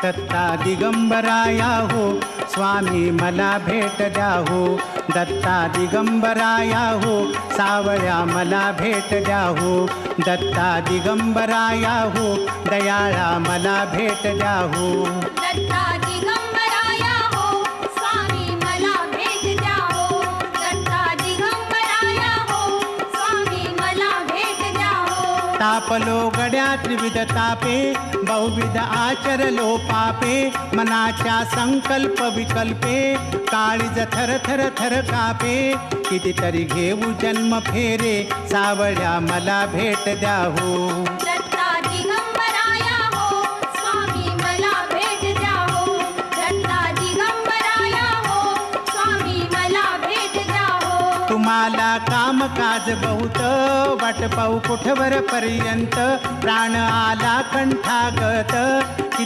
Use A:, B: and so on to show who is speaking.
A: दत्ता दिगंबराया हो स्वामी मला भेट द्या हो दत्ता दिगंबराया हो सावळ्या मला भेट द्या हो दत्ता दिगंबराया हो दयाळा मला भेट द्या हो
B: दत्ता दिगंबराया हो स्वामी मला भेट द्या हो दत्ता दिगंबराया हो स्वामी मला भेट द्या हो
A: तापलो गड्या त्रिविध तापे बहुविध आचरलो पापे मनाच्या संकल्प विकल्पे काळीज थर थर थर कापे कितीतरी घेऊ जन्म फेरे सावळ्या मला भेट द्या हो
B: दत्ता दिगंबराया हो स्वामी मला भेट द्या हो दत्ता दिगंबराया हो स्वामी मला भेट द्या हो
A: तुम्हाला कामकाज बहुत वाट पाहू कुठवर पर्यंत प्राण आला कंठागत